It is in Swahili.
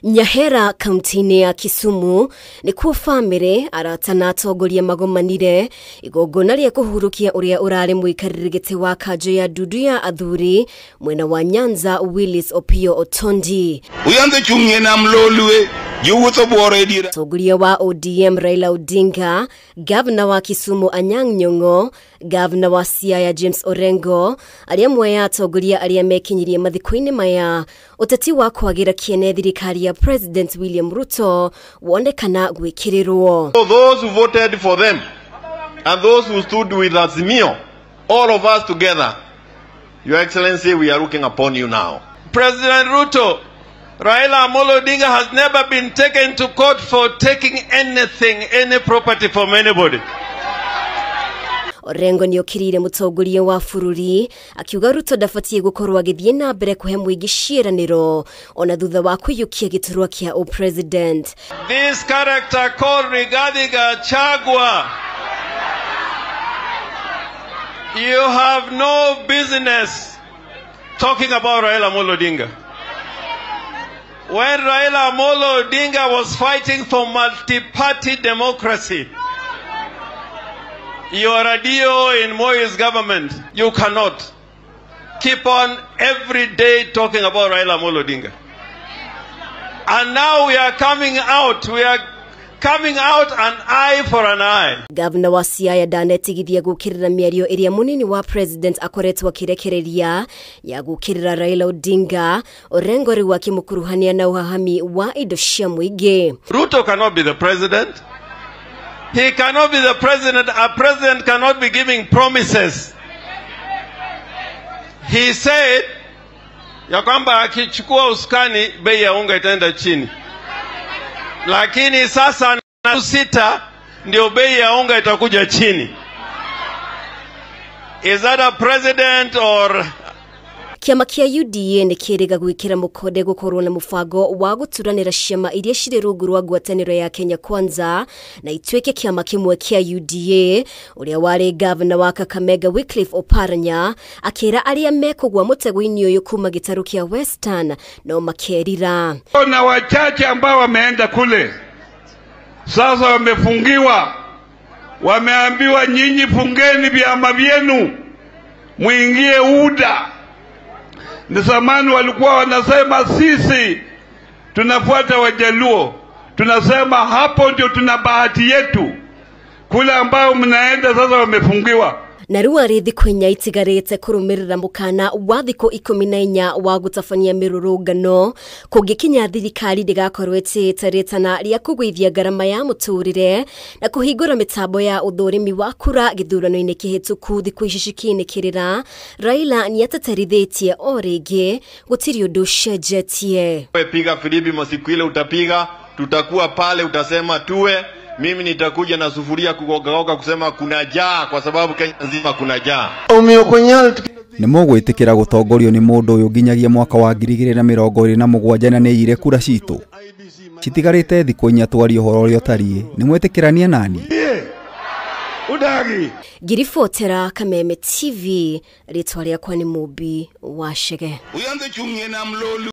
Nyahera kauntini ya KISUMU ni kuo family aratana atongoria magomanire igongonaria kuhurukia uria urari mwikarĩri gĩtĩ wa kanjo ya ndudu ya athuri mwena wa Nyanza Willis Opio Otondi uyande chumye na mlolwe yuwutho bwore dira Mutongoria wa ODM Raila Odinga, Governor wa KISUMU Anyang' Nyong'o, Governor wa Siaya James Orengo, aria mwe atongoria aria mekinyirie mathiko-ini maya uteti wa kwagira kiene thirikari ya President William Ruto wonekana gwikirirwo. Those who voted for them and those who stood with Azimio, all of us together, Your Excellency, we are looking upon you now. President Ruto, Raila Odinga has never been taken to court for taking anything, any property from anybody. Orengo ni okirire mutongoria wa bururi akiuga Ruto ndafatie gukorwa githie na mbere kuhe muingi ciiraniro ona thutha wa kuyukia giturwa kia o president. This character called Rigathi Gachagua, you have no business talking about Raila Odinga. When Raila Odinga was fighting for multi-party democracy, you are a DO in Moi's government. You cannot keep on every day talking about Raila Odinga. And now we are coming out. We are coming out an eye for an eye. Governor wa Siaya ndanetigithia gukirira miario iria munini wa president akoretwo akirekereria ya gukirira Raila Odinga Orengo riu akimukuruhania na uhahami wa indo cia muingi. Ruto cannot be the president. He cannot be the president. A president cannot be giving promises. He said ya kwamba akichukua usukani bei ya unga itaenda chini. Lakini sasa na sita ndio bei ya unga itakuja chini. Is that a president or Kiama kia UDA ni kiriga gwikira mukode gukorwo na mufango wa guturanira ciama iria ciri rungu rwa ngwataniro ya Kenya Kwanza na itweke kiama kimwe kia UDA uria wari Governor wa Kakamega Wycliffe Oparanya akira aria mekugwa mutego-ini uyu kuma gitaru kia Western no makerira. Na wachache ambao wameenda kule sasa wamefungiwa, wameambiwa nyinyi fungeni vyama vyenu muingie UDA. Ni zamani walikuwa wanasema sisi tunafuata Wajaluo, tunasema hapo ndio tuna bahati yetu. Kule ambao mnaenda sasa wamefungiwa. Na riu ari thikũ inya itigarite kurumirira mukana wa thikũ 14 wa gutafania mirurungano kungikinya thirikari ndigakorwo itigaritana ria kuguithia ngarama ya muturire na kuhingura mitambo ya uthurimi wa kura githurano-ini kihituku thikũ ici cikinikirira. Raila ni ateterithitie o ringi gutiri undu cenjetie. Piga filibi masiku ile utapiga, tutakuwa pale, utasema tuwe. Mimi nitakuja na sufuria kugoga kusema kuna jaa kwa sababu Kenya nzima kuna jaa. Ni mugwitikira gutongorio ni mundu uyu nginyagia mwaka wa 2027 na neire kura citu. Itigarite thikũ inya twari uhoro uri otari ni mwetikirania nani? Udagi. Girifotera Kameme TV ritwa riakwa ni Mubi wa Shege. uyande chumye na mlolwe